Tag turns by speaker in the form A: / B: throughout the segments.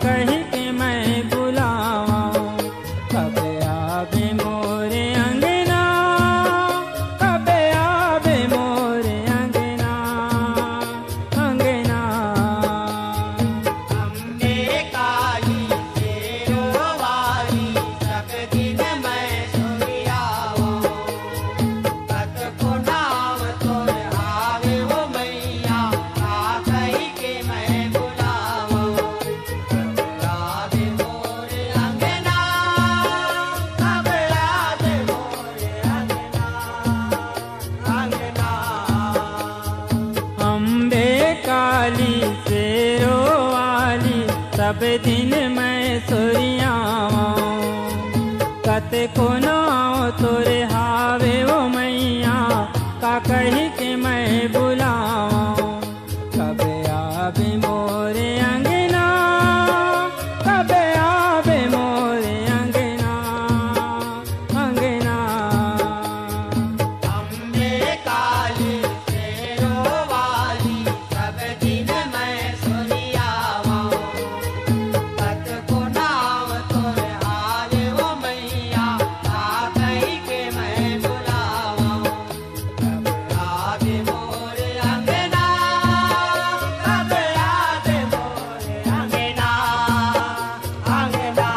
A: कही के मैं बुलावा, कब आवे मोरे अंगना, कब आवे मोरे अंगना, अंगना।
B: अम्बे काली शेरों वाली, सब दिन मैं सुनी आवा, कत को नाम तोर आवे वो मैया, का कही के मैं बुलावा, कब आवे मोरे अंगना, कब आवे मोरे अंगना, अंगना।
A: अम्बे काली शेरों वाली, सब दिन मैं सुरियावा, कत को नाव तोरे हावे वो मैया, का कही के मैं बुलावा, कब आवे मोरे अंगना, कब आवे मोरे अंगना, अंगना।
B: अम्बे काली शेरों वाली, सब दिन मैं सुनी आवा, कत को नाम तोर आवे वो मैया, का कही के मैं बुलावा, कब आवे मोरे अंगना, कब आवे मोरे अंगना, अंगना।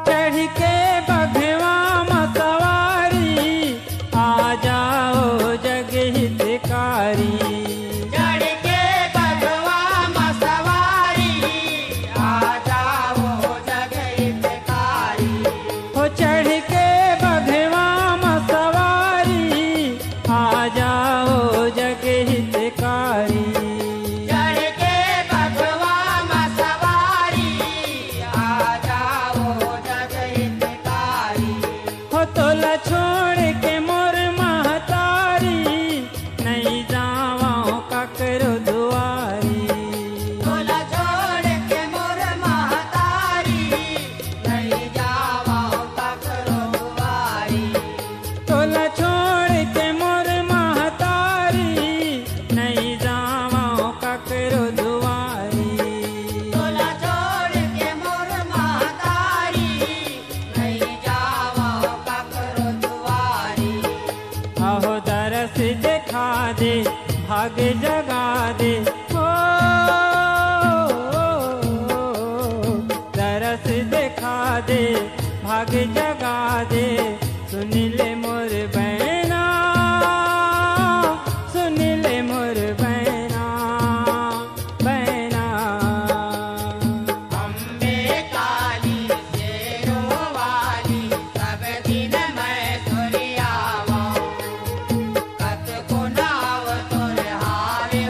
A: चढ़ के बघवा मसवारी, आ जाओ जग हितकारी,
B: चढ़ के बघवा मसवारी, आ जाओ जग हितकारी,
A: हो चढ़ के बघवा मसवारी, आ जाओ जग हितकारी।
B: चढ़ के बघवा मसवारी, आ जाओ जग हितकारी,
A: हो तोला छोड़ के मोर महतारी, नहीं जावा ककरो दुआरी,
B: तोला छोड़ के मोर महतारी, नहीं जावा ककरो दुआरी,
A: तोला छोड़ के मोर महतारी, नहीं जावा ककरो दुआरी।
B: तोला छोड़ के मोर महतारी, नहीं जावा ककरो दुआरी।
A: आहो दरस दिखा दे, भाग जगा दे, हो दरस दिखा दे, भाग जगा दे, सुन ले मोर बहना, सुन ले मोर बहना, बहना।
B: अम्बे काली शेरों वाली, सब दिन मैं सुनी आवा, कत को नाव तोर हावे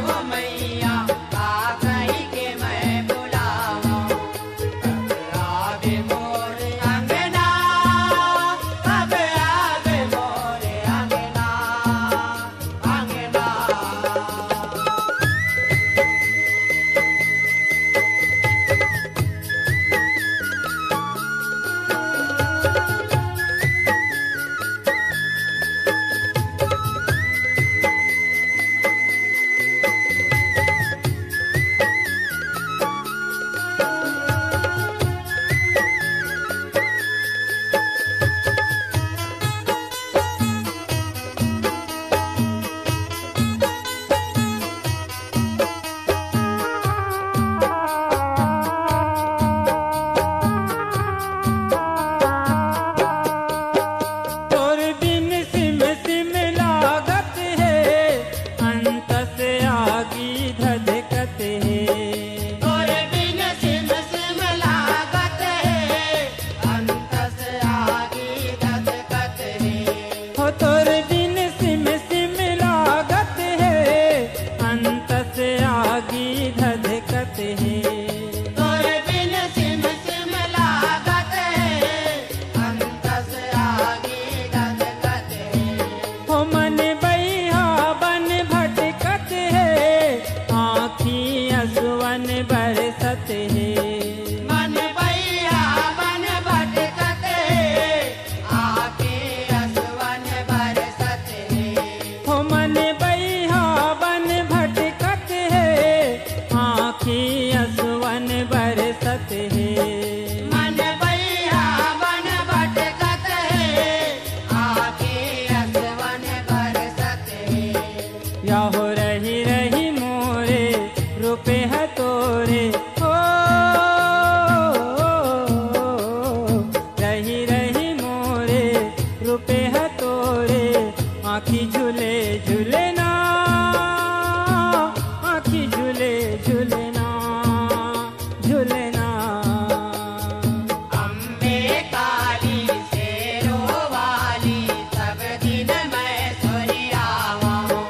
A: पे हतोरे आँखी झूले झूलना, आँखी झूले झूलना झूलना।
B: अम्बे काली शेरों वाली सब दिन मैं सुनी आवाऊं,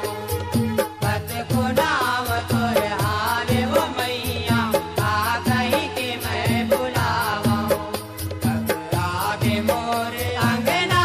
B: पत को नाम तुर हाल वो मैया आ कहीं के मैं बुलावाऊं। ककरा दे मोर अंगना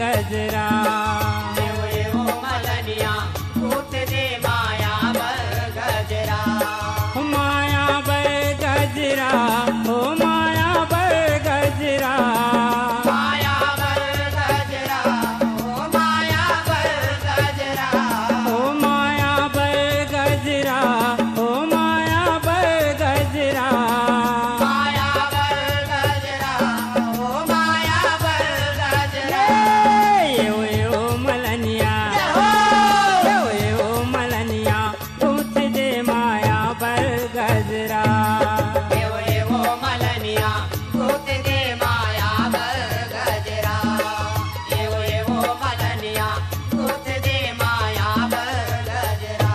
A: गजरा।
B: एवो मलनिया कूट दे माया बर गजरा।
A: माया बर गजरा, ओ माया बर गजरा।
B: माया बर गजरा, ओ माया बर गजरा।
A: ओ माया बर गजरा, ओ माया बर गजरा।
B: माया बर गजरा, ओ माया बर गजरा।
A: यो मलनिया, यो मलनिया गूंथ दे माया बर गजरा।
B: एवो मलनिया कूट दे माया बर गजरा। एवो मलनिया कूट दे माया बर गजरा।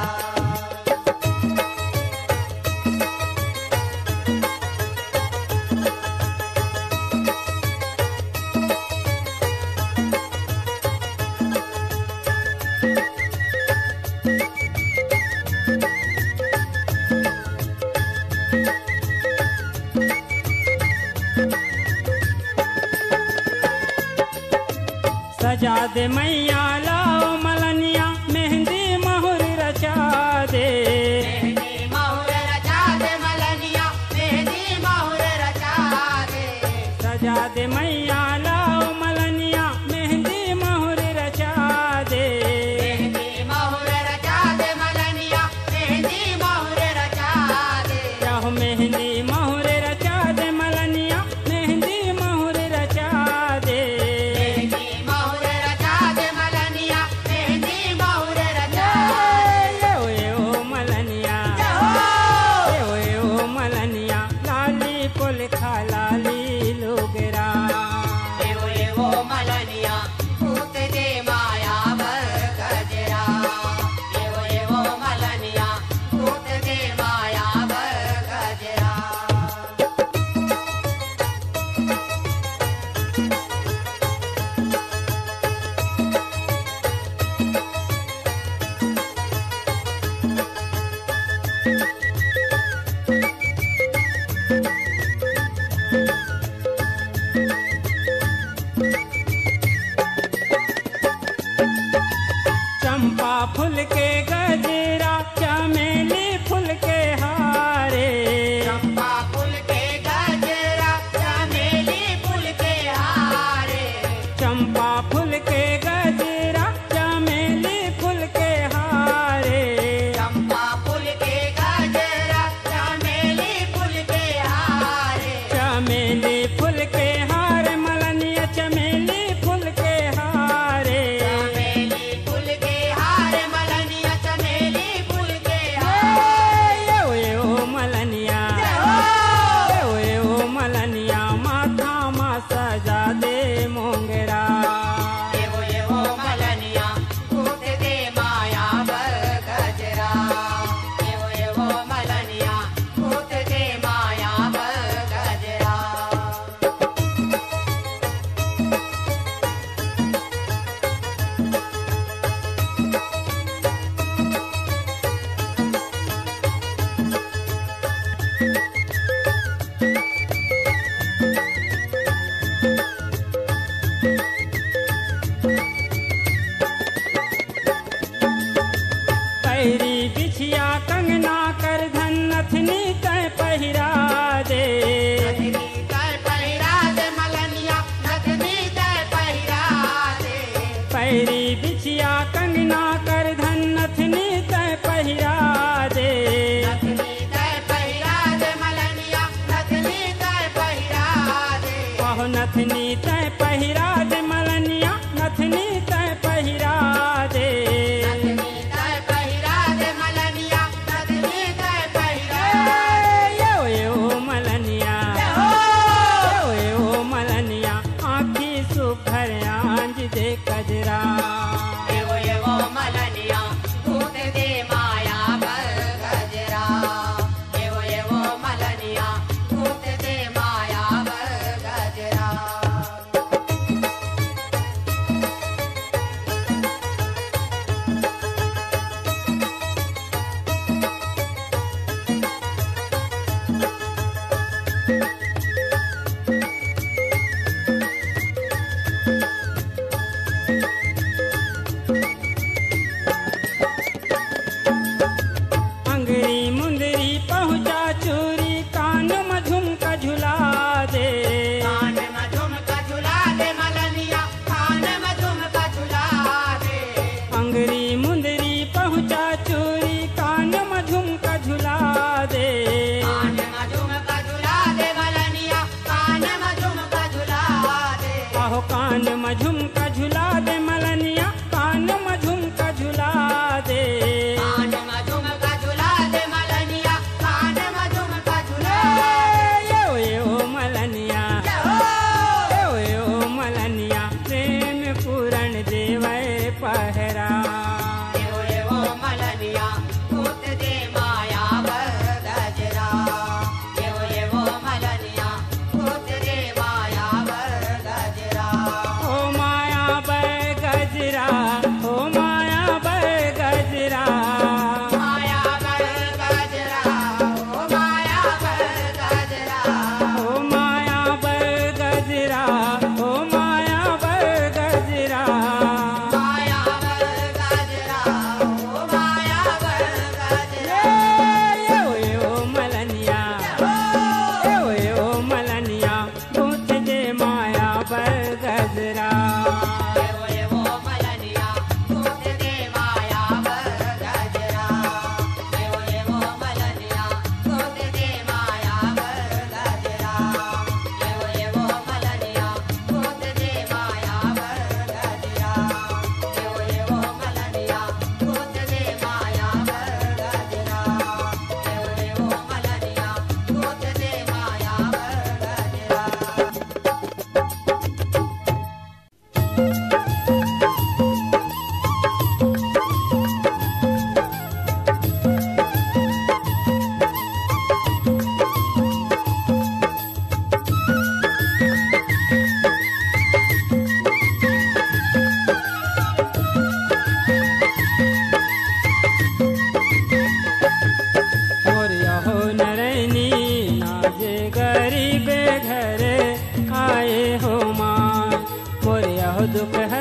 A: सजा दे मैया लाओ मलनिया मेहंदी मोहर रचा दे।
B: मेहंदी मोहर रचा दे मलनिया, मेहंदी मोहर रचा दे।
A: सजा दे मैया लाओ मलनिया मेहंदी मोहर रचा दे।
B: मेहंदी मोहर रचा दे मलनिया, मेहंदी मोहर रचा दे।
A: चाहो मेहंदी मोहर रचा दे मलनिया मेहंदी मोहर रचा दे।
B: मेहंदी मोहर रचा दे मलनिया, मेहंदी मोहर रचा
A: यो मलनिया, यो मलनिया लाली पुल खा लाली लोगरा।
B: एवो मलनिया कूट दे माया बर गजरा। एवो मलनिया कूट दे माया बर गजरा।
A: चंपा फूल के गजरा चमेली फूल के हारे।
B: चंपा फूल के गजरा, चमेली फूल के हारे।
A: चंपा फूल के गजरा चमेली फूल के हारे।
B: चंपा फूल के गजरा, चमेली फूल के हारे।
A: चमेली फूल के हार मलनिया चमेली फूल के हारे।
B: चमेली फूल के हारे मलनिया, चमेली फूल के हारे।
A: यो मलनिया, यो मलनिया माथा मा सजा दे मोंगरा।
B: एवो मलनिया कूट दे माया बर गजरा। एवो मलनिया कूट दे माया बर गजरा।
A: पैरी बिछिया कंगना कर धन नथनी तय पहिरा दे।
B: नथनी तय पहिरा दे मलनिया, नथनी तय पहिरा दे।
A: पैरी बिछिया कंगना कर धन नथनी तय पहिरा दे।
B: नथनी तय पहिरा दे मलनिया, नथनी तय पहिरा दे।
A: पाहो नथनी तय पहिरा दे मलनिया नथनी तय पहिरा दे।
B: नथनी तय पहिरा दे मलनिया, नथनी तय पहिरा
A: यो मलनिया, यो मलनिया आखी सुखर आंज दे कजरा।
B: एवो मलनिया कूट दे माया बर गजरा। एवो मलनिया कूट दे माया बर गजरा।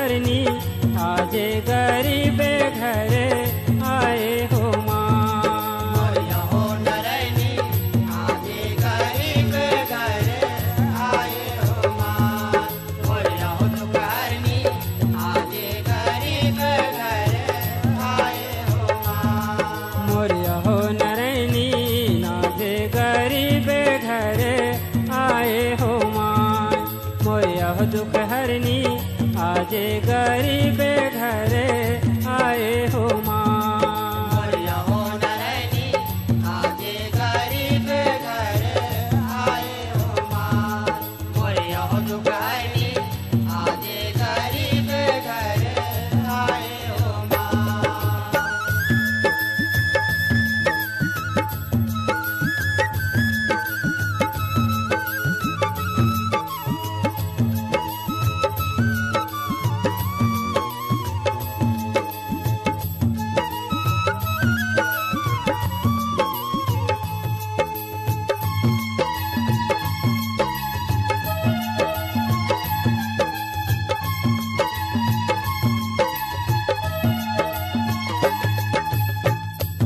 A: हरनी आजे गरीब घर आए हो माँ।
B: मोरिया हो नरैनी आजे गरीब घर आए हो माँ। मोरिया हो दुख हरनी आजे गरीब घर आए हो माँ।
A: मोरिया हो नरैनी नाजे गरीब घर आए हो माँ। मोरिया हो दुख हरनी आजे गरीब घर आए हो माँ।
B: मोरिया हो नरैनी आजे गरीब घर आए हो माँ। मोरिया हो दुख हरनी आजे गरीब घर आए हो माँ।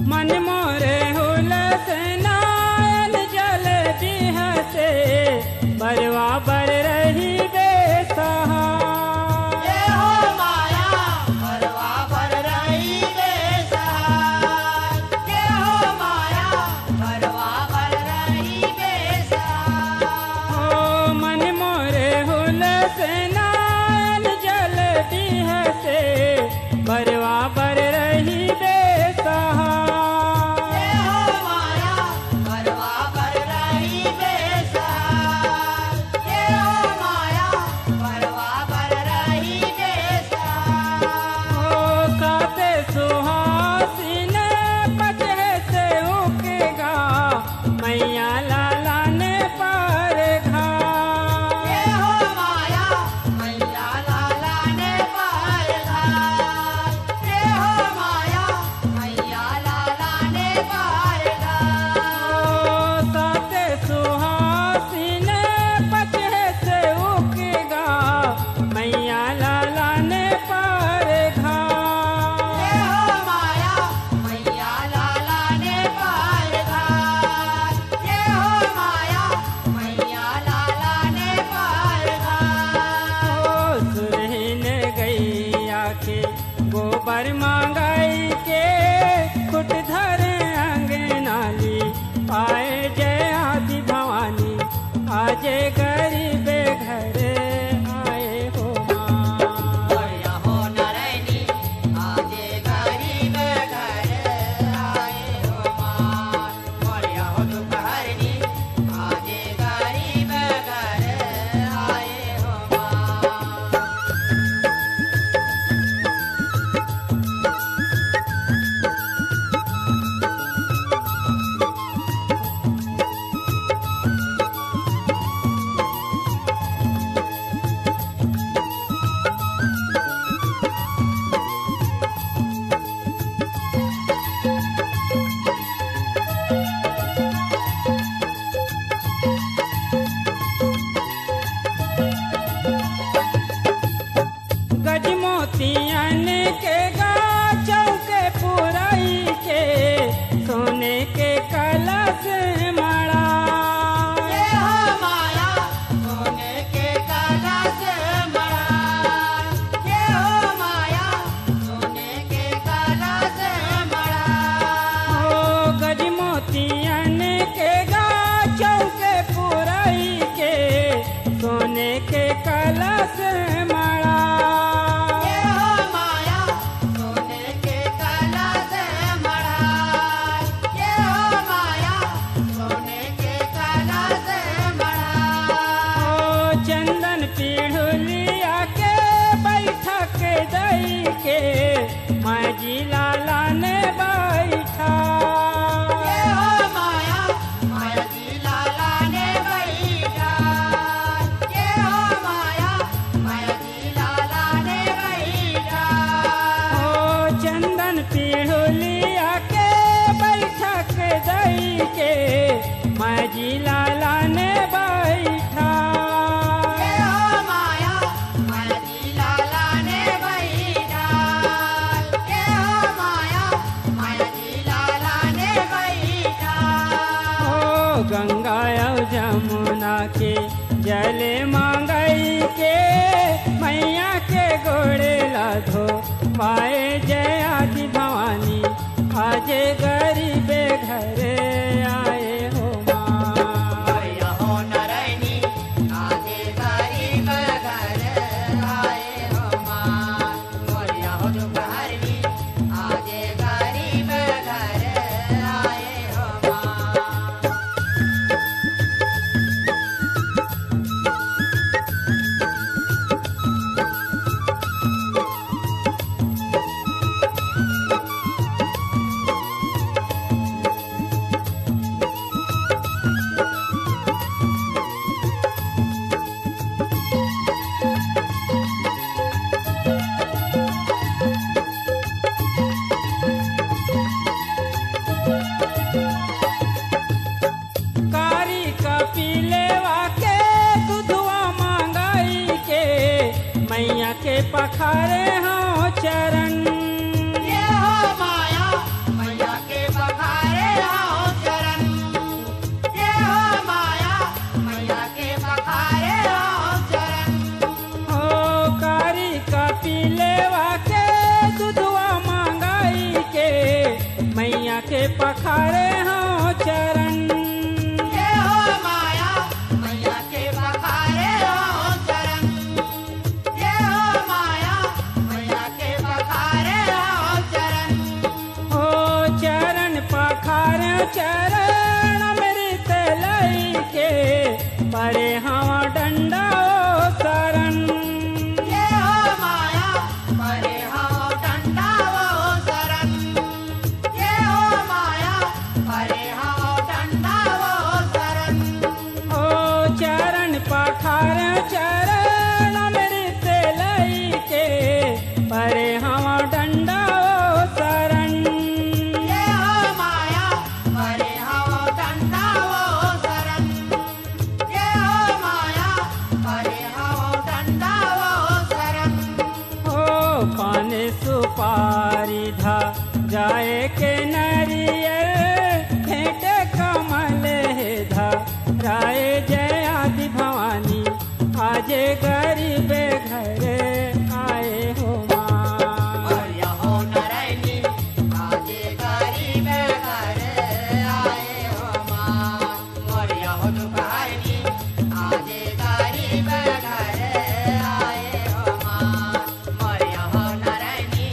A: मन मोरे हुलस नायल जल दिह से बरवा बर रही बेसहा।
B: ये हो माया भरवा भर रही बेसहार। ये हो माया भरवा भर रही बेसहार।
A: ओ मन मोरे हुलस नायल जल दिह से बरवा बर रही बेसहा।
B: ये हो माया भरवा भर रही बेसहार। ये हो माया भरवा भर रही बेसहार।
A: ओ साते सुहासिन पचहे से उकेगा मैया लाला ने पर घा।
B: ये हो माया मैया लाला ने पार घाट। ये हो माया मैया लाला ने पार घाट।
A: ओ साते सुहासिन पचहे से उकेगा मैया लाला ने पर घा।
B: ये हो माया मैया लाला ने पार घाट। ये हो माया मैया लाला ने पार घाट।
A: ओ सुरहीन गैया के गोबर मांगाई के खुट धर अंगनाली पाए जय आदि भवानी आजे गरीब घर आए हो माँ।
B: मोरिया हो नरैनी आजे गरीब घर आए हो माँ। मोरिया हो दुख हरनी आजे गरीब घर आए हो माँ।
A: गज मोतियन के गाछों के पुराई के सोने के कलश मड़ा।
B: ये हो माया सोने के कलश मड़ा। ये हो माया सोने के कलश मड़ा।
A: ओ गज मोतियन के गाछों के पुराई के सोने के कलश मड़ा।
B: ये हो माया
A: गले मांगई के मैया के गोड़े लाधो पाए जय आदि भवानी आजे गरीबे घरे आए हो
B: मोरिया हो नारायणी आजे गरीब घर आए हो माँ। मोरिया हो दुपहरी आजे गरीब घर आए हो माँ।
A: कारी का पीले वाके दुधवा मांगाई के मैया के पखारे हो चरण
B: ये हो माया मैया के बखारे हो चरण। ये हो माया मैया के बखारे हो चरण।
A: हो कारी का पीले वाके दुधवा मांगाई के मैया के पखारे हो चरण
B: ये हो माया मैया के बखारे हो चरण। ये हो माया मैया के बखारे हो चरण।
A: हो चरण पखार चरण अमृत लई के परे हवा डंडा ओ शरण
B: ये हो माया परे हो डंडा वो शरण। ये हो माया परे हो डंडा वो शरण।
A: हो चरण पखार चरण अमृत लई के परे हवा डंडा ओ शरण
B: ये हो माया परे हो डंडा वो शरण। ये हो माया परे हो डंडा वो शरण।
A: हो पान सुपारी धा जाए के नरियर भेंट कमल धा राय जय आदि भवानी आजे गरीबे घरे आए हो माँ।
B: मोरिया हो नारायणी आजे गरीब घर आए हो माँ। मोरिया हो दुपहरी आजे गरीब घर आए हो माँ। मोरिया हो नारायणी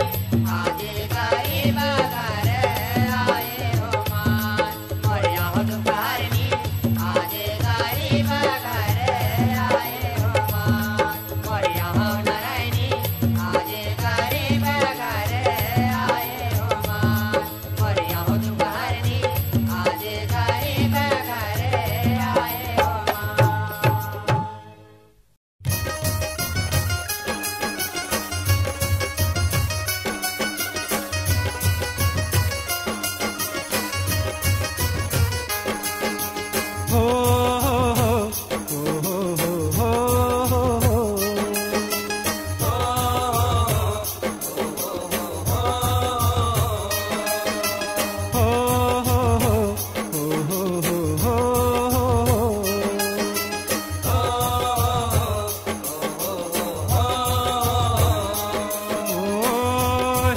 B: आजे गरीब घर आए हो माँ। मोरिया हो दुपहरी आजे गरीब घर आए हो माँ। मोरिया हो नारायणी आजे गरीब घर आए हो माँ। मोरिया हो दुपहरी आजे गरीब घर आए हो माँ।
A: हो हो हो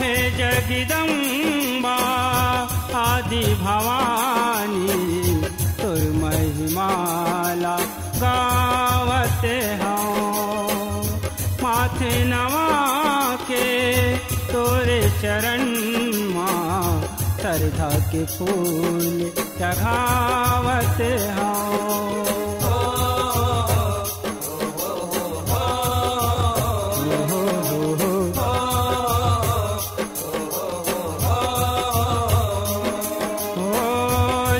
A: हे जगदम्बा आदि भवानी तुर महिमाला गावत हूँ माथे नवा के तोरे चरण माँ श्रद्धा के फूल चढ़ावत हूँ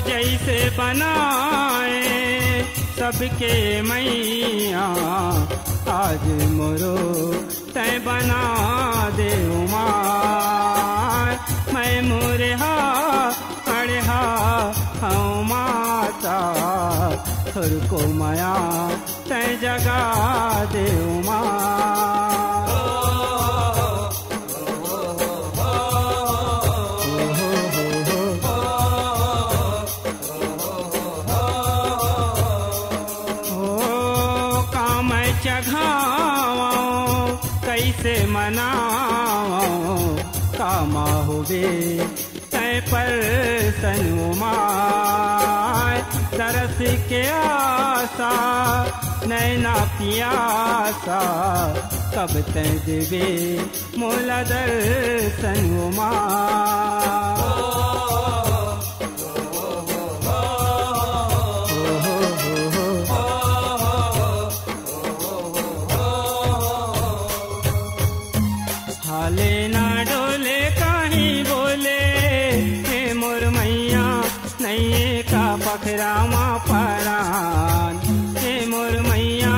A: जैसे बनाए सबके मैया आज मोरो तय बना दे उमा मैं मुरहा अड़हा हूँ माता थुर को माया तय जगा दे उमा जगाओ कैसे मनाओ कामा हुए तय पर सनुमाय तरस के आशा नैना पियासा कब तय देवे मोला दर्शन हाले ना डोले कहीं बोले हे मोर मैया नैये का पखरामा परान हे मोर मैया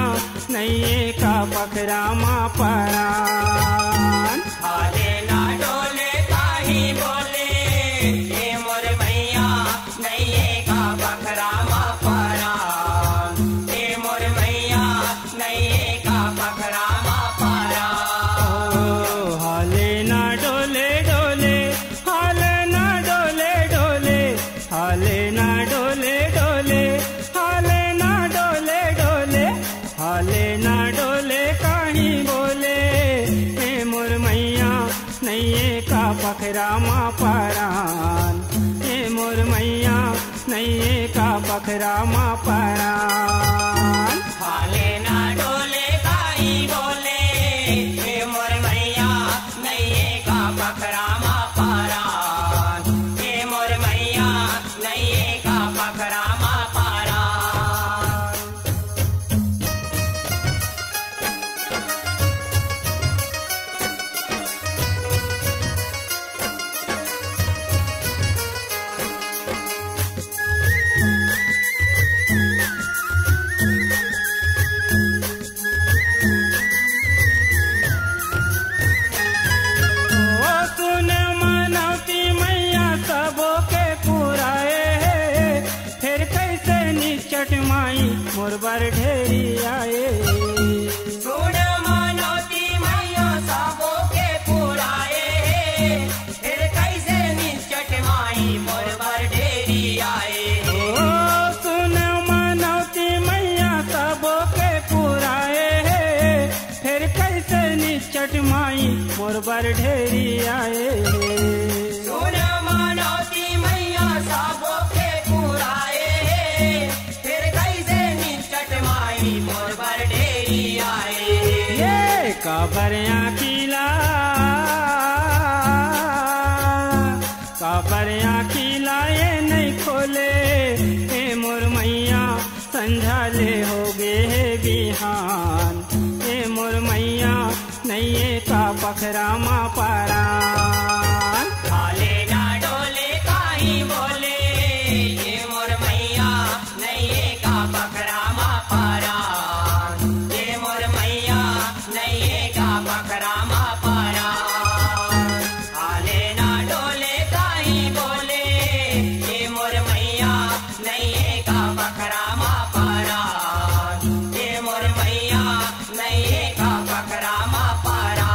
A: नैये का पखरामा परान
B: हाले ना डोले काहे बोले हे मोर मैया नैये का पखरामा परान हे मोर मैया नैये का पखरामा परान
A: हाले ना डोले डोले हाले ना डोले डोले हाले ना डोले डोले हाले ना डोले डोले हाले ना डोले कहीं बोले हे मोर मैया नैये का पखरामा परान हे मोर मैया नैये का पखरामा परान
B: हाले ना डोले काहे बोले हे मोर मैया नैये का पखरामा परान हे मोर मैया नैये का पखरामा परान
A: ओ सुन मनौती मैया सबो के पुराए फिर कैसे निचट माई मोर बर ढेरी आए
B: सुन मनौती मैया सबो के पुराए फिर कैसे निचट माई मोर बर ढेरी आए
A: ओ सुन मनौती मैया सबो के पुराए फिर कैसे निचट माई मोर बर ढेरी आए
B: सुन मनौती मैया सबो के पुराए फिर कैसे निचट माई मोर बर ढेरी आए
A: ये काबरिया किला काबरिया किला ये नहीं खोले हे मोर मैया संझाले हो गे बिहान हे मोर मैया नैये का पखरामा परान
B: हाले ना डोले काहे बोले ये मोर मैया नैये का पखरामा परान ये मोर मैया नैये का पखरामा परान हाले ना डोले काहे बोले ये मोर मैया नैये का पखरामा परान ये मोर मैया नैये का पखरामा परान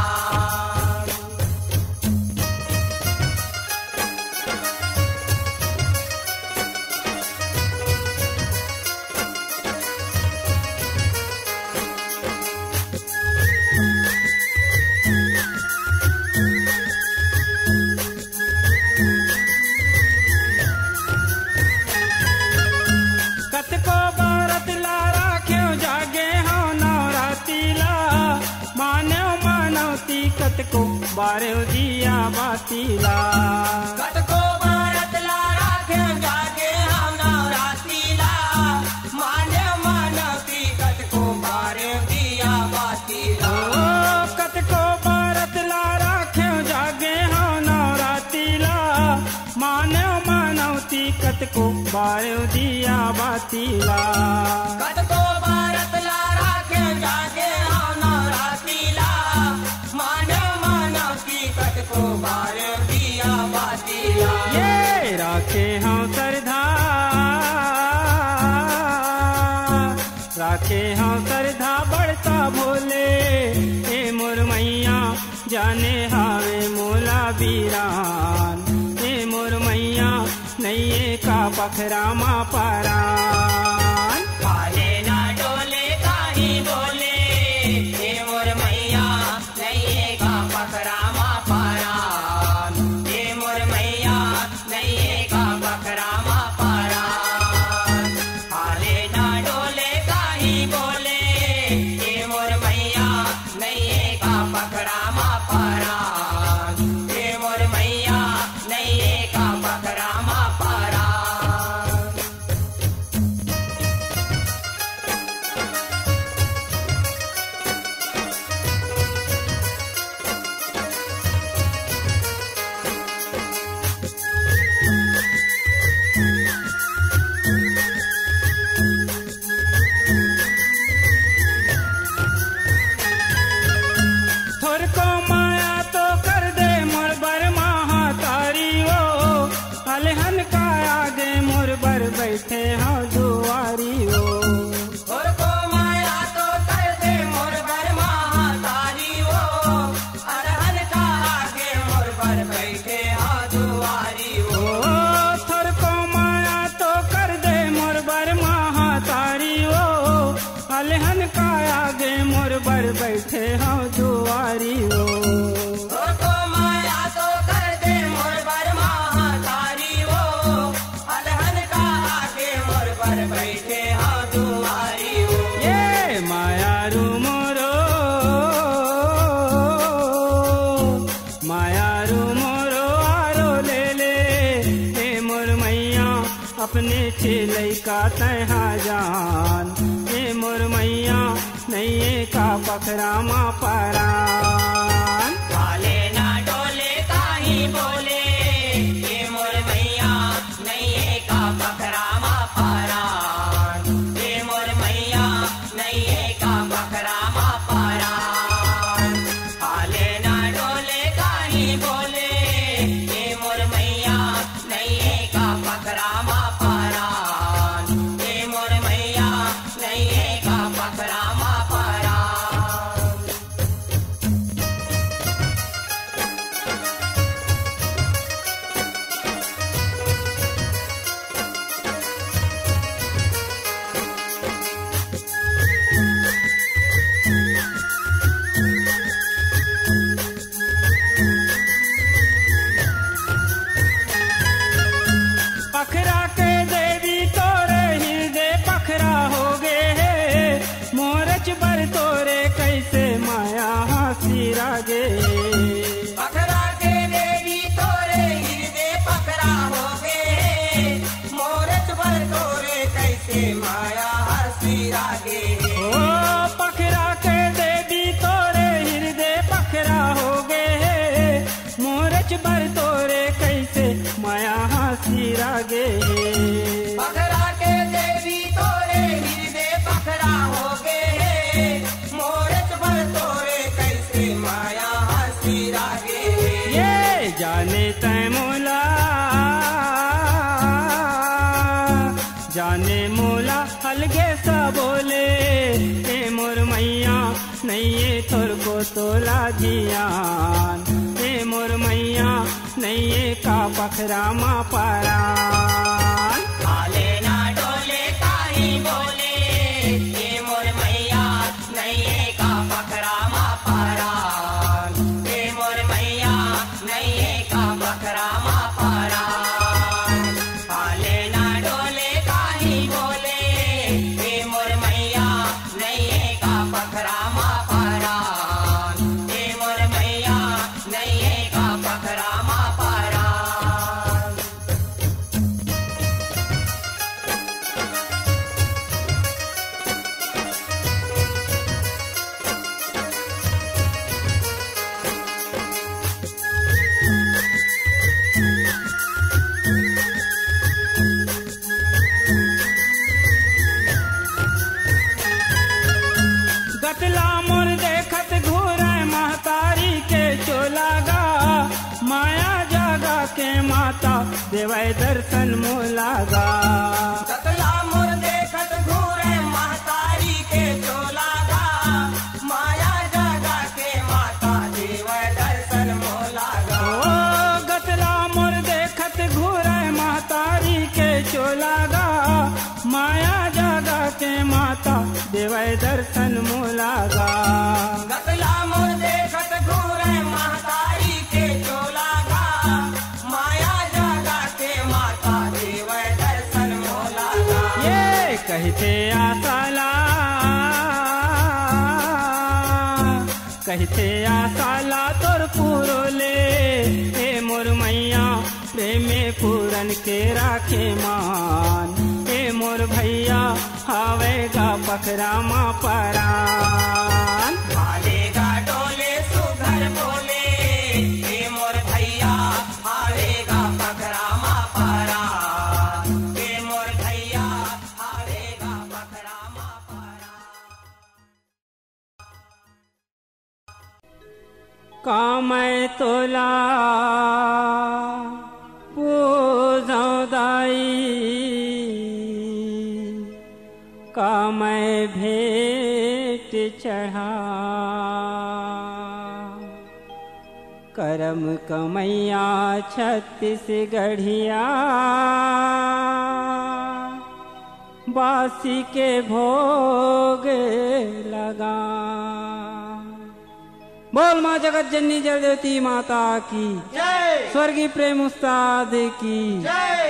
A: कतको बारत ला राख्यो जागे हो नवरातीला मानो मानवती कतको बारो दिया बातीला
B: कतको भारत ला राखे जागे हम नवरातीला माने मानवती कतको बारे दिया बातीला
A: ओ कतको बारत ला राख्यो जागे हो नवरातीला मानो मानवती कतको बारो दिया बातीला
B: कतको भारत ला राखे जागे हम नवरातीला माने मानवती कतको बारे दिया बातीला
A: ये राखे हाँ सरधा राखे हाँ सरधा बढ़ता भोले हे मोर मैया जाने हावे मोला बीरान हे मोर मैया नैये का पखरामा परान
B: हाले ना डोले काहे बोले
A: अपने चेलै का तहा जान ए मोर मैया नैये का पखरामा परान।
B: हाले ना डोले काहे बोले ये मोर मैया नैये का पखरामा परान, ये मोर मैया नैये का पखरामा परान। हाले ना डोले काहे बोले ये मोर मैया नैये का पखरामा परान, ये मोर मैया नैये का पखरामा परान।
A: पखरा के देवी तोरे हृदय पखरा हो गे, मोरच बर तोरे कैसे माया हासी रागे।
B: पखरा के देवी तोरे हृदय पखरा हो गे, मोरच बर तोरे कैसे माया हसी रागे।
A: ओ पखरा के देवी तोरे हृदय पखरा हो गे, मोरच बर तोरे कैसे माया हासी रागे।
B: पखरा के देवी तोरे हृदय पखरा हो गे, मोरच बर तोरे कैसे माया हसी रागे।
A: ये जाने तय मोला, जाने मोला अलगे सा बोले ए मोर मैया नैये तोर को तोला जियान, ए मोर मैया नैये का पखरामा परान।
B: हाले ना डोले काहे बोले ये मोर मैया नैये का पखरामा परान, ये मोर मैया नैये का पखरामा परान। हाले ना डोले काहे बोले ये मोर मैया नैये का पखरामा परान, ये मोर मैया नैये का पखरामा परान।
A: गतला मोर देखत घूरे महतारी के चोलागा, माया जागा के माता देवै दर्शन मोलागा।
B: सकला मोर देखत घूरे महतारी के चोलागा, माया जागा के माता देव दर्शन मोलागा।
A: ओ गतला मोर देखत घूरे महतारी के चोलागा, माया जागा के माता देवै दर्शन मोलागा।
B: सकला मोर देखत घूरे महतारी के चोलागा, माया जागा के माता देव दर्शन मोलागा।
A: ये कहते आसाला, कहते आसाला तोर पूरो ले ए मोर मैया प्रेमे पूरन के राखे मान, ए मोर भैया हावेगा पखरामा परान।
B: हालेगा डोले सुघर बोले ये मोर भैया हारेगा पखरामा परान, ये मोर भैया हारेगा पखरामा परान।
A: कामै तोला पूजौं दाई, कामै भेंट चढ़ा करम कमैया छत्तीसगढ़िया, बासी के भोग लगा। बोल माँ जगत जननी जल देवती माता की
B: जय,
A: स्वर्गीय प्रेम उस्ताद की
B: जय।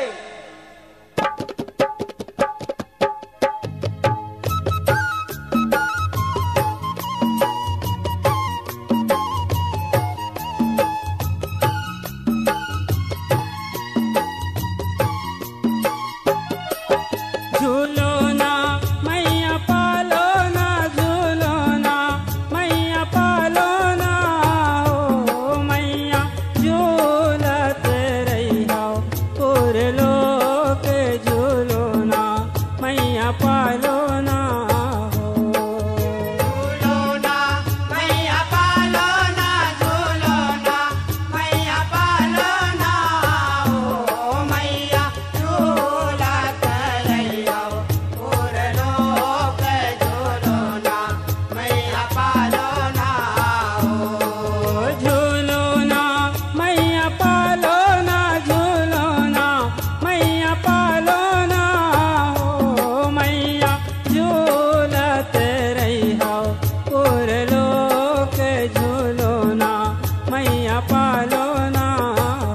A: मैया पालो ना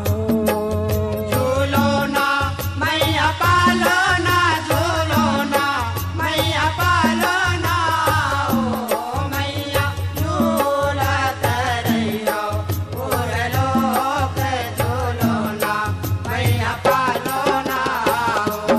A: हो।
B: झूलो ना मैया पालो ना, झूलो ना मैया पालो ना, ओ मैया झूलत रहियो पूर लोक, झूलो ना मैया पालो ना हो।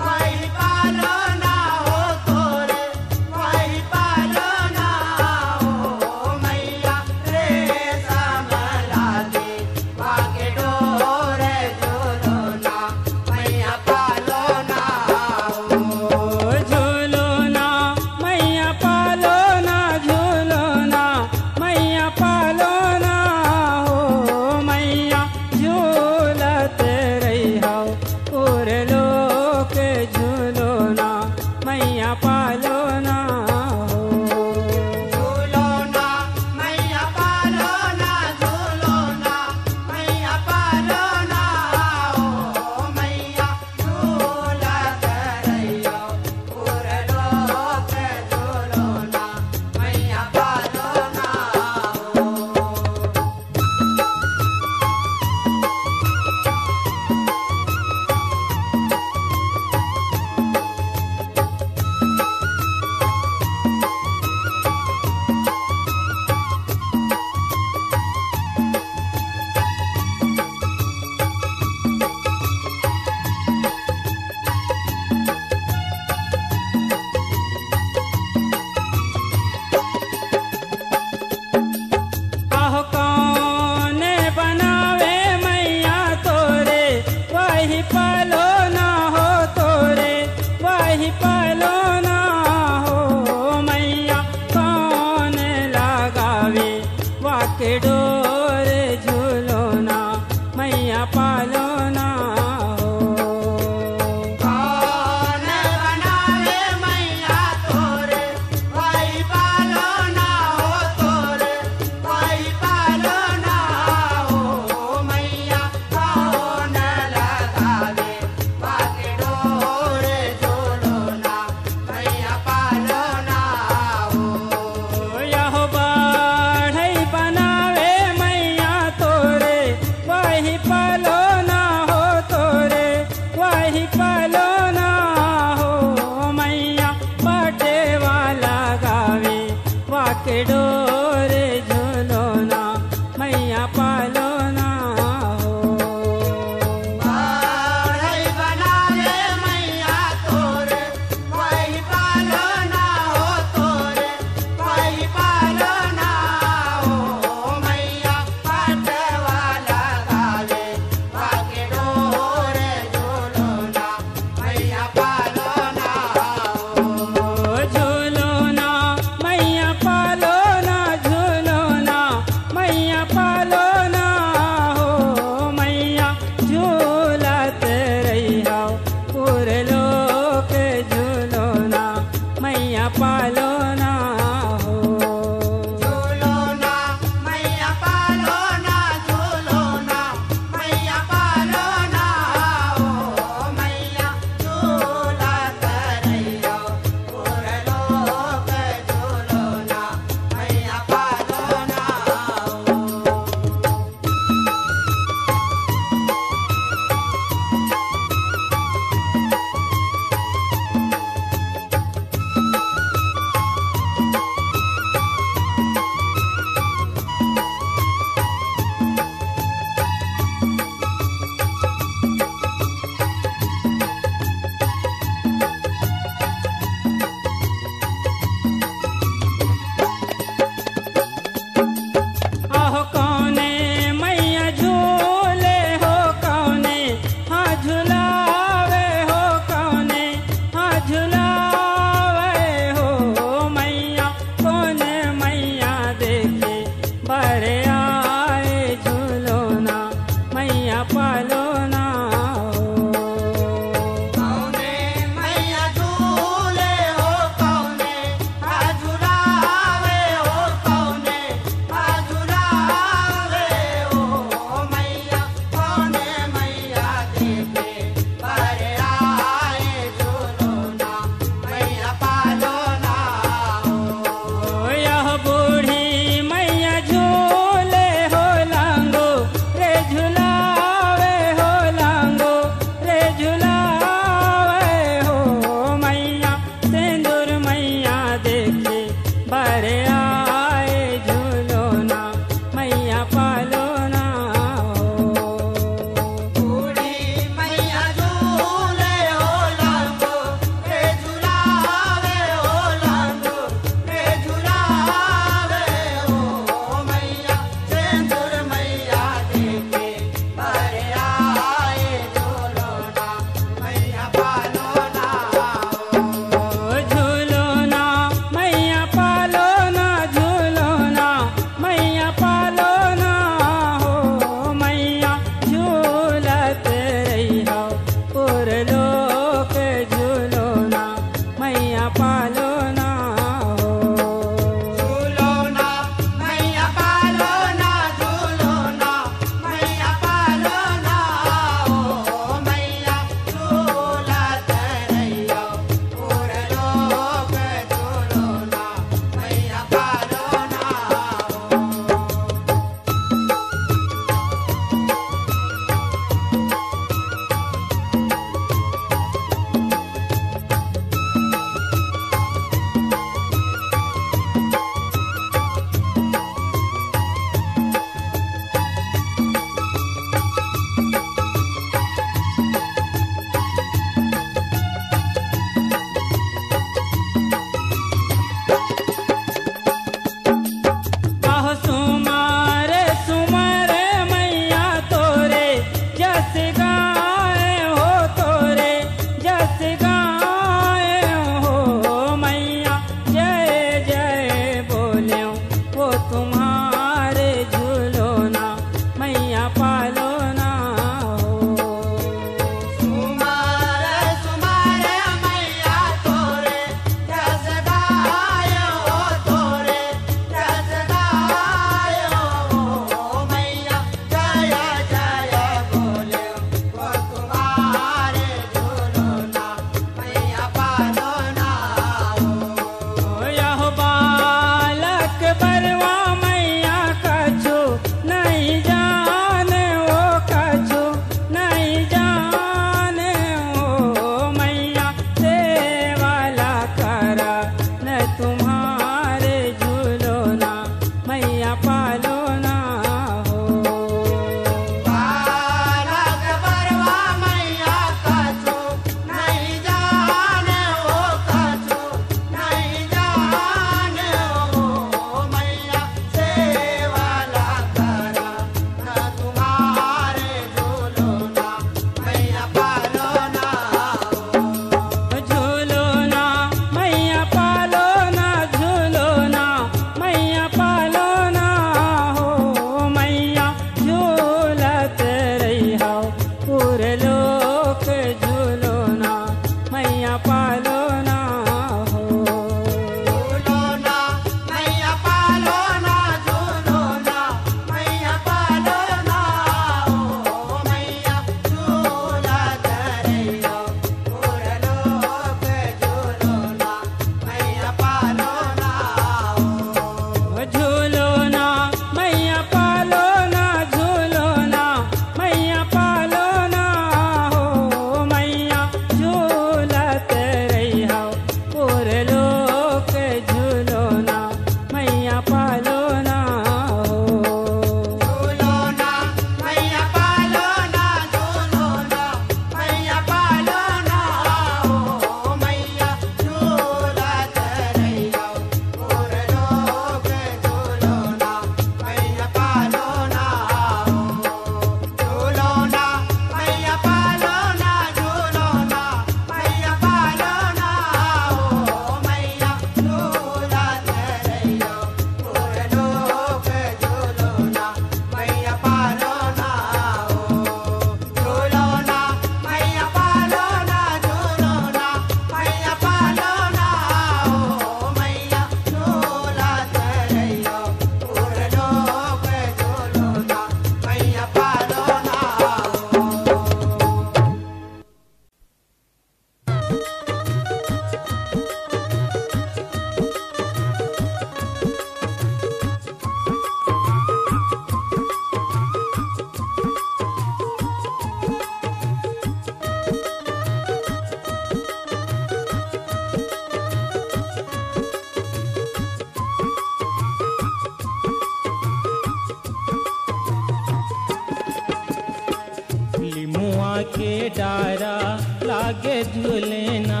A: के डारा लागे झूलेना,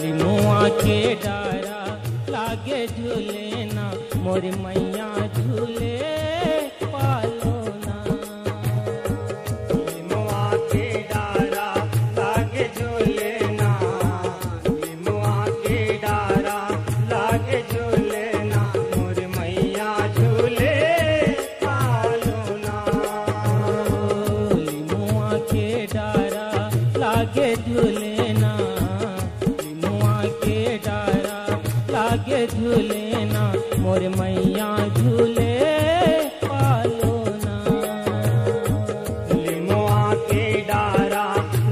A: लिमुआ के डारा लागे झूलेना, मोर मैया झूले पालोना।
B: लिमुआ के डारा लागे झूलेना, लिमुआ के डारा लागे झूलेना, मोर मैया झूले पालोना।
A: लिमुआ के डारा लागे झूलेना, लिमुआ के डारा लागे झूलेना, मोर मैया झूले पालोना।
B: लिमुआ के डारा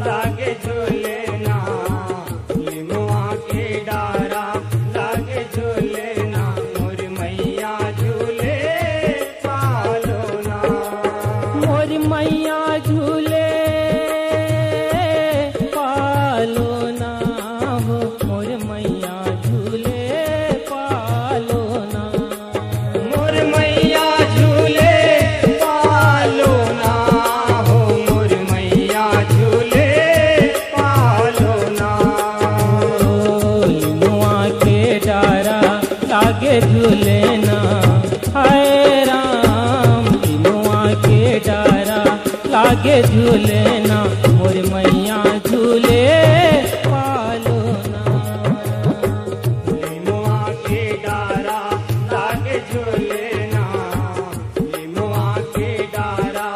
B: लागे झूलेना, लिमुआ के डारा लागे झूलेना, मोर मैया झूले पालोना।
A: मोर मैया झूले पालोना हो, मोर मैया झूले पालोना।
B: मोर मैया झूले पालोना हो, मोर मैया झूले पालोना।
A: लिमुआ के डारा लागे झूलेना, हाय राम लिमुआ के डारा लागे झूलेना, मोर मैया झूले पालोना।
B: लिमुआ के डारा लागे झूलेना, लिमुआ के डारा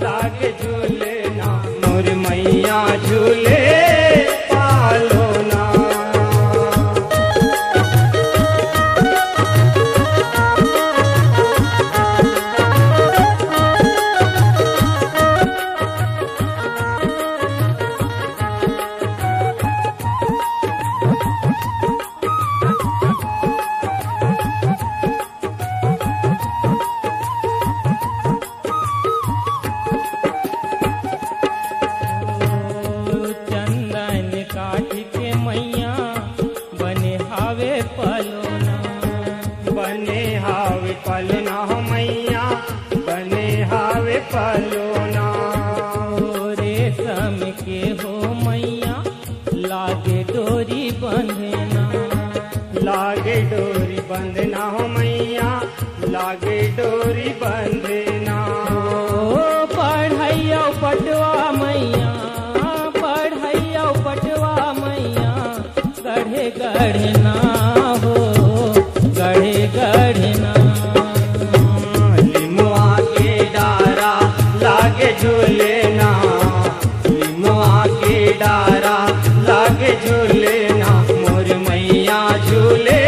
B: लागे झूलेना, मोर मैया झूले पालोना।
A: चंदन काठ के मैया बने हावे पलोना,
B: बने हावे पलना हो मैया, बने हावे पलोना।
A: रेशम के हो मैया लागे डोरी बंधना,
B: लागे डोरी बंधना हो मैया, लागे डोरी बंधना।
A: ओ पढ़ैया पटवा मैया, पढ़ैया पटवा मैया, गढ़े गढ़ना हो, गढ़े गढ़ना।
B: लिमुआ के डारा लागे झूलेना, लिमुआ के डारा लागे झूलेना, मोर मैया झूले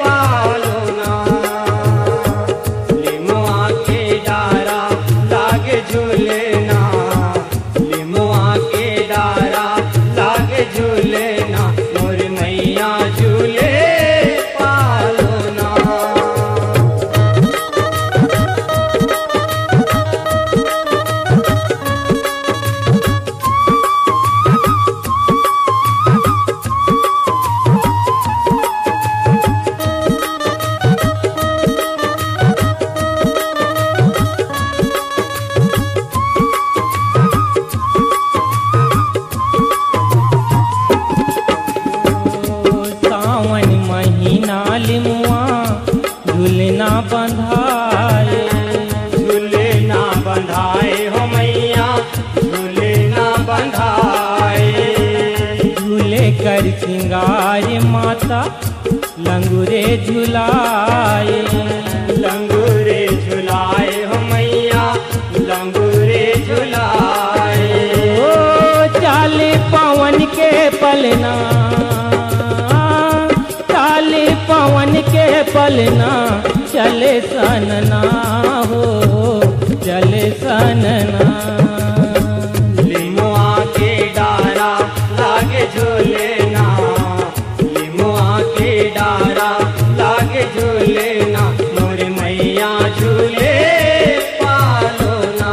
B: पालोना। लिमुआ के डारा लागे झूलेना, लिमुआ के डारा लागे झूलेना, मोर मैया झूले पालोना।
A: सावन महीना लिमुआ झूलना बंधाए,
B: झूलेना बंधाए हो मैया, झूलेना बंधाए।
A: झूले कर सिंगार माता लंगुरे झुलाए,
B: लंगूरे झुलाए हो मैया, लंगूरे झुलाए।
A: ओ चाले पवन के पलना, चाले पवन के पलना, चले सनना हो, चले सनना।
B: लिमुआ के डारा लागे झूलेना, लिमुआ के डारा लागे झूलेना, मोर मैया झूले पालोना।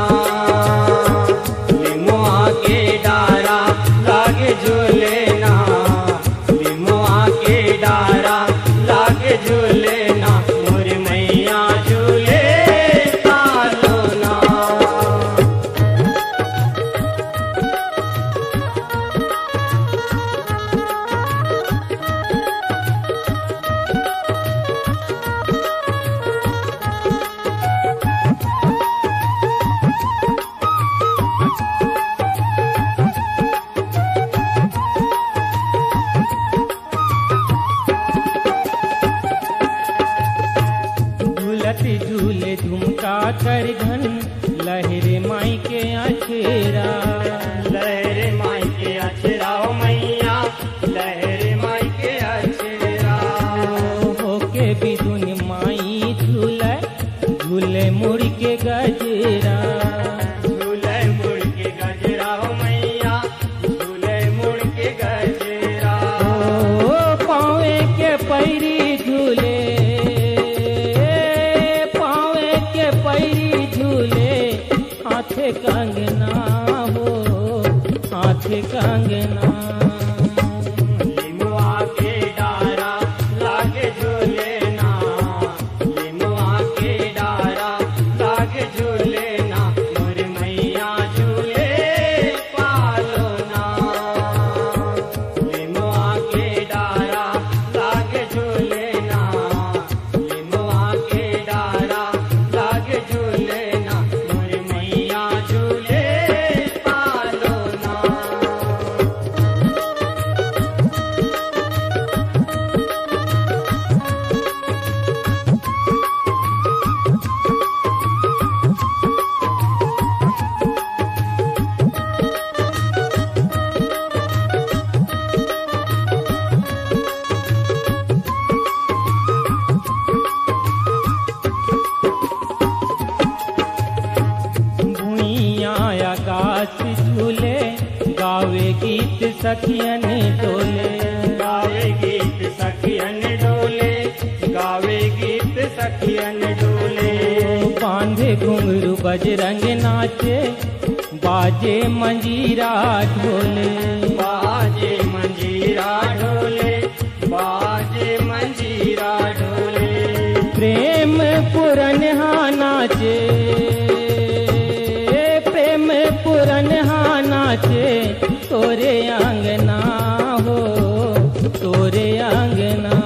B: लिमुआ के डारा लागे झूलेना, लिमुआ के डारा लागे झूलेना, मोर मैया झूले पालोना।
A: के कंगना।
B: लिमुआ के डारा लागे झूले ना, लिमुआ के डारा लागे झूले ना, मोर मैया झूले पालो ना। लिमुआ के डारा लागे झूले ना, लिमुआ के डारा लागे झूले ना, मोर मैया झूले पालो ना।
A: भुइया आकाश झूले, गावे गीत सखियन डोले।
B: गावे गीत सखियन डोले, गावे गीत सखियन डोले।
A: बांधे घुंघरू बजरंग नाचे, बाजे मंजीरा ढोले।
B: बाजे मंजीरा ढोले, बाजे मंजीरा ढोले।
A: प्रेम पुरन हा नाचे, प्रेम पुरन हा नाचे, तोरे अंगना हो, तोरे अंगना।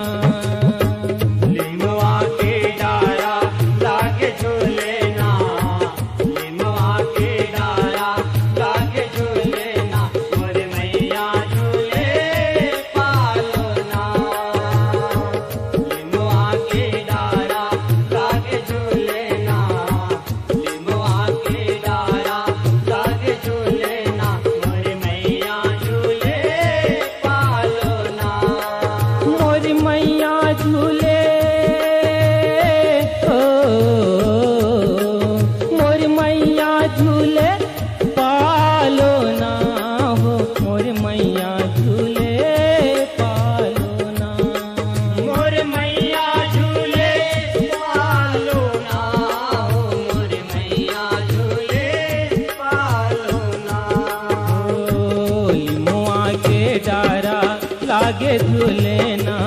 B: लिमुआ के डारा लागे झूले ना, लिमुआ के डारा लागे झूले ना, मोर मैया झूले पालो ना। लिमुआ के डारा लागे झूले ना, लिमुआ के डारा लागे झूले ना, मोर मैया झूले पालो ना।
A: मोर मैया झूले, ओ मोर मैया झूले पालो ना हो, मोर मैया झूले पालो ना।
B: मोर मैया झूले पालो ना, मोर मैया झूले पालो ना।
A: लिमुआ के डारा लागे झूले ना,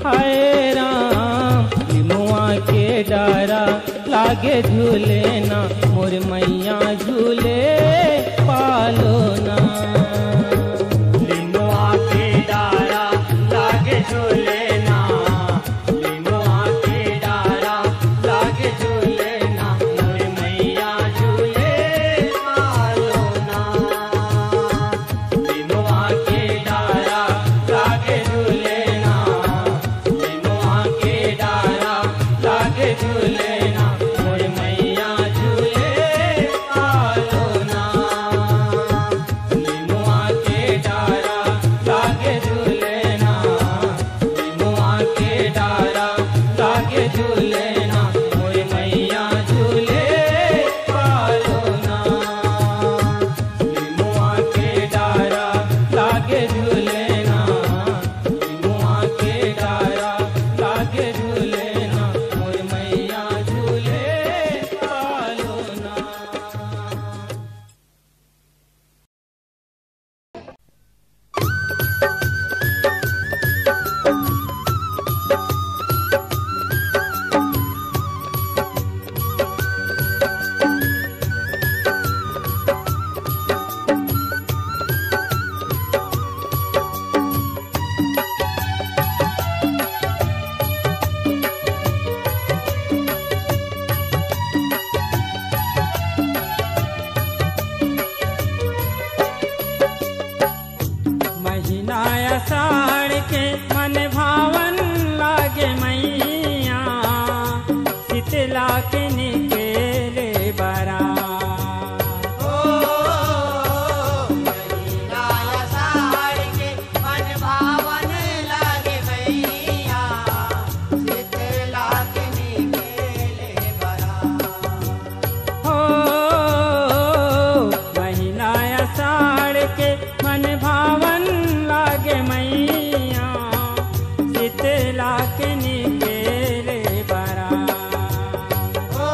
A: हाय राम। लिमुआ के डारा लागे झूले ना, मोर मैया झूले पालो ना।
B: लिमुआ के डारा लागे झूले ना, लिमुआ के डारा लागे झूले ना, मोर मैया झूले पालो ना। लिमुआ के डारा लागे झूले ना, लिमुआ के डारा लागे झूले ना, मोर मैया झूले पालो ना। लिमुआ के डारा लागे झूले ना, लिमुआ के डारा लागे झूले ना, मोर मैया झूले पालो ना। लिमुआ के डारा लागे झूले ना, लिमुआ के डारा लागे झूले ना, मोर मैया झूले पालो ना।
A: महीना आषाढ़ के मन भावन लागे मैया, शीतला के निकेले बरा।
B: महीना आषाढ़ के मन भावन लागे मैया, शीतला के निकेले बरा।
A: हो महीना आषाढ़ के मन भावन लागे मैया, शीतला के निकेले बरा।
B: ओ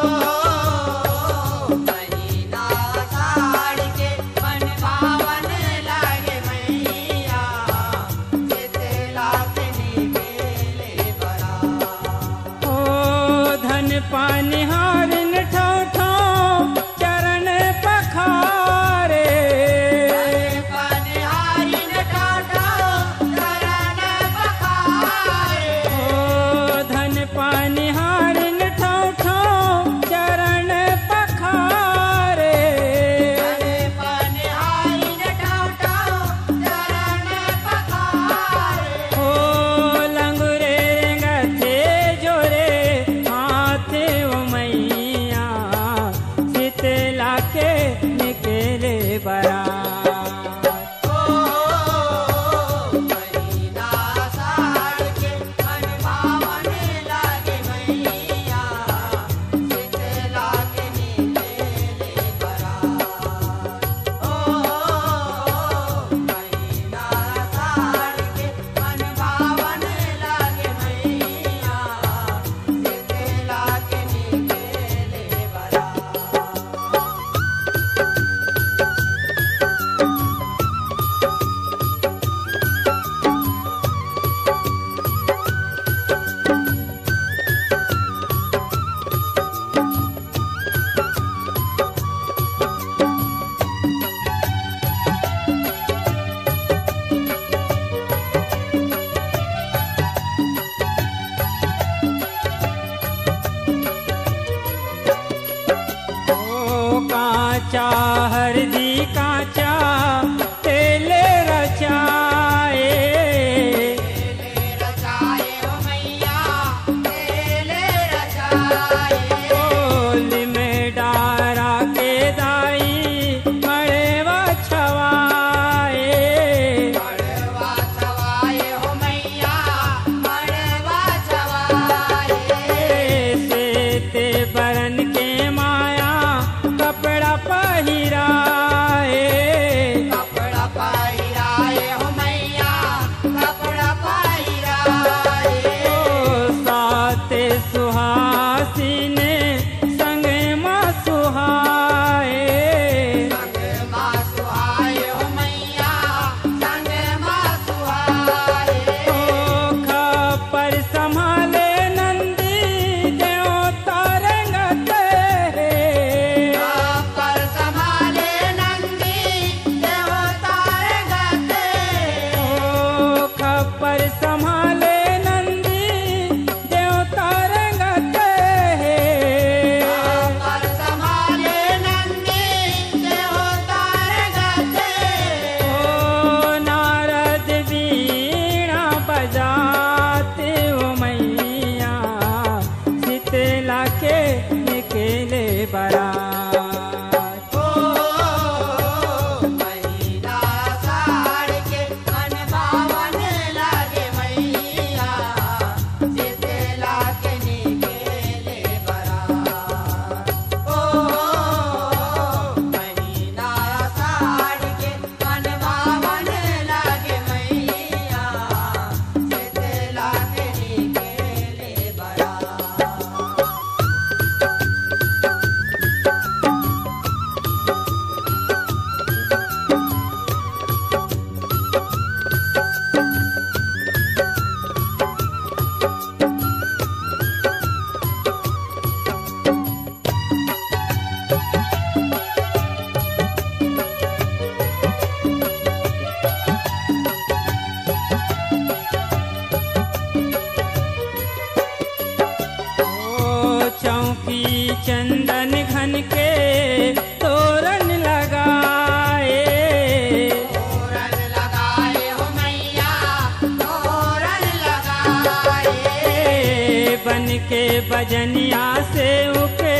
A: के बजनिया से उके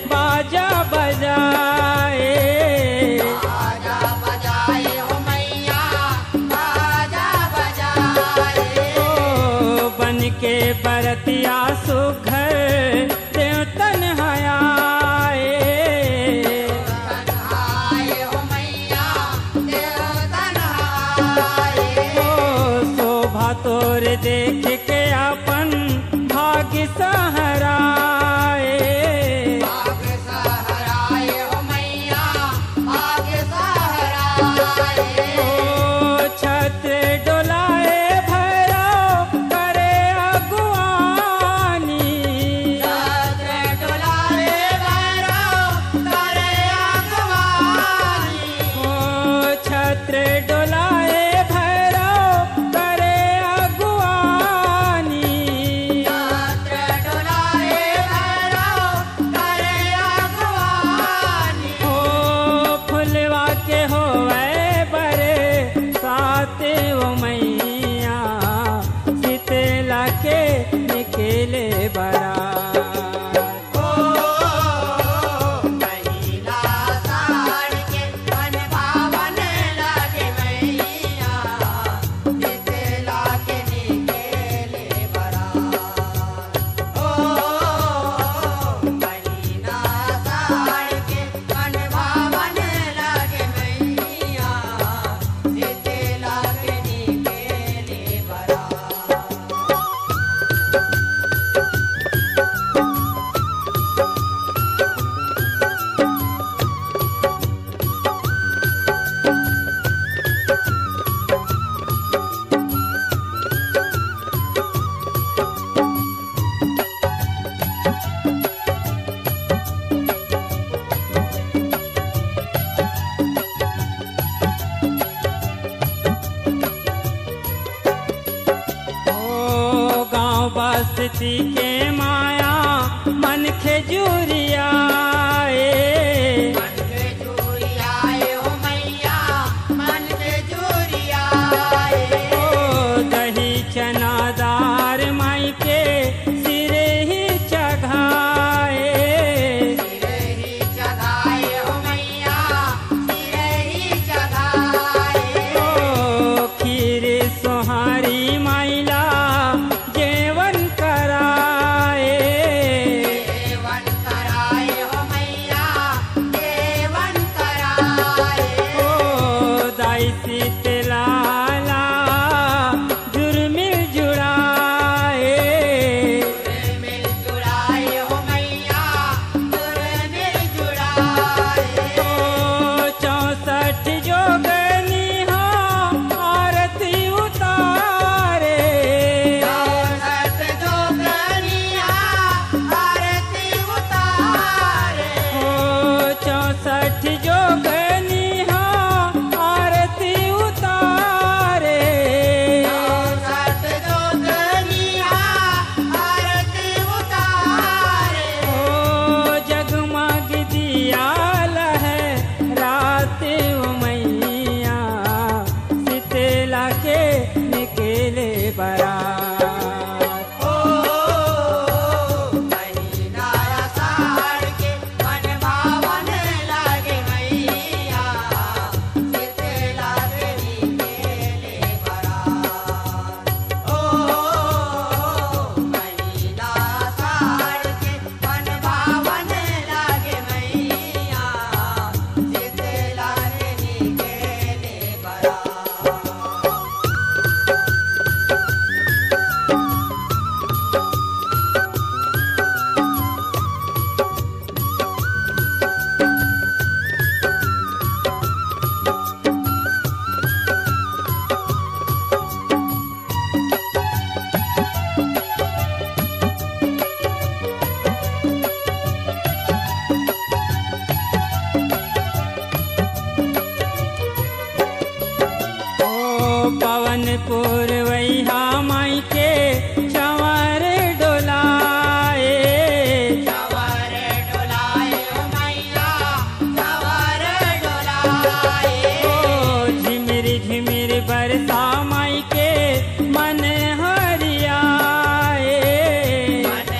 A: बाजा बजाए,
B: बाजा बजाए हो मैया बाजा बजाए।
A: ओ बन के बरतिया सुघर देवतन हयाए,
B: तन्हाए हो मैया देवतन हाए।
A: ओ शोभा तोर देख के अपन भाग्य सहराए,
B: भाग सहराए हो मैया भाग सहराए।
A: ओ छत्र डोलाए भैरव करे अगुवानी,
B: छत्र डोलाए भैरव करे अगवानी।
A: ओ छत्र डोलाए भैरव करे अगुवानी,
B: छत्र डोलाए भैरव करे अगवानी।
A: ओ फुलवा के होवे बरे साते ओ मैया शीतला के निकले बरा।
B: ओ महीना साड़ के मन भावन लागे मैया शीतला के निकेले बरा। ओ महीना साड़ के मन भावन लागे मैया शीतला के निकेले बरा।
A: ओ गाँव बस्ती के माया मन खेजूरियाए,
B: मन के चूरियाए हो मैया मन के चूरियाए।
A: ओ दही चनादार माई के सिरे ही चघाए,
B: सिरे ही चढ़ाए हो मैया सिरे ही चढ़ाए।
A: ओ खीर सोहारी माइला जेवन कराए,
B: देवन कराए हो मैया देवन कराए।
A: ओ दाई शीतलाला जुर्मिल जुड़ाए,
B: मिल जुड़ाए हो मैया मिल जुड़ाए।
A: ओ 64 जोगनी आरती उतारे,
B: चौसठ जोगनिया आरती उतारे।
A: ओ 64 जोगनी आरती उतारे,
B: चौसठ जोगनिया आरती उतारे।
A: ओ जगमग दिया लहै रात ओ मैया शीतला के निकले बरात।
B: ओ महीना साड़ के मन भावन लागे मैया शीतला के निकेले बरात। ओ महीना साड़ के मन भावन लागे मैया शीतला के निकेले बरात।
A: ओ पवन पुरवैया माई के चंवर डोलाए,
B: चंवर डोलाए हो मैया चंवर डोलाए।
A: ओ झिमिर झिमिर बरसा माई के मन हरियाए,
B: मन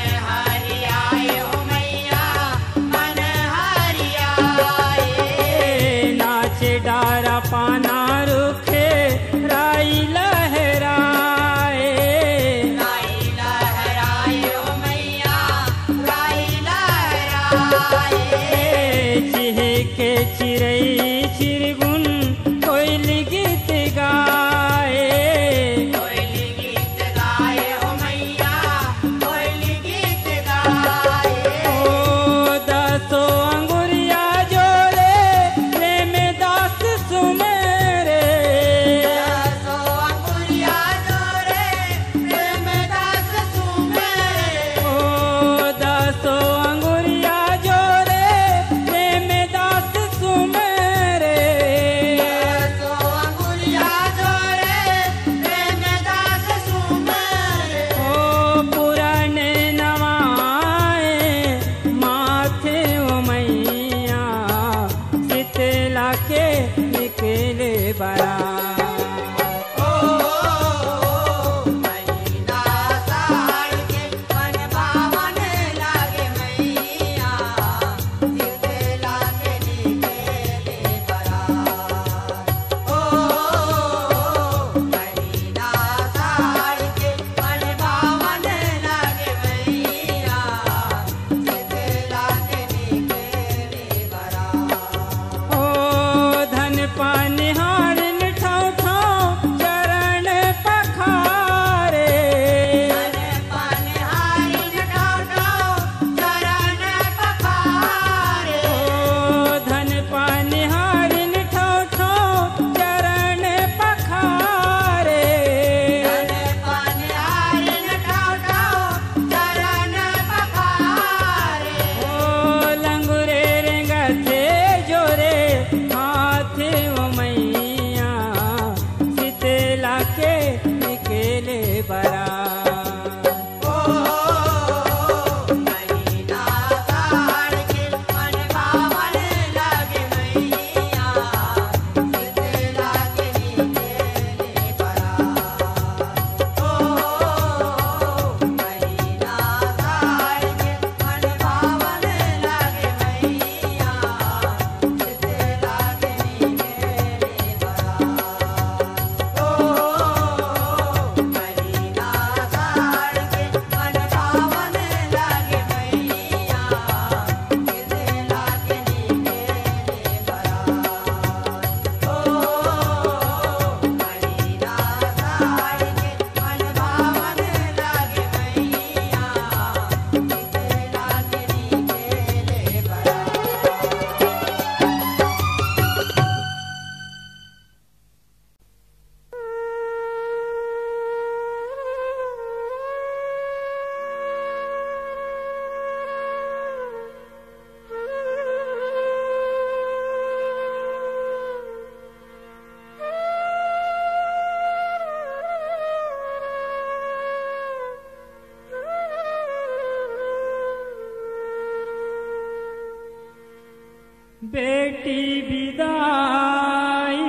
A: लेती विदाई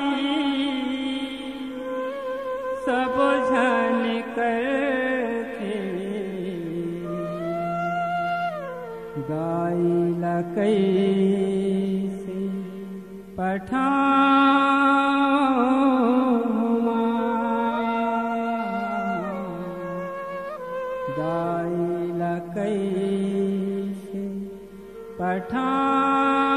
A: सब झन करके गाइला कैसे पठाऊँ गाइला कैसे पठाऊँ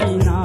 A: बिना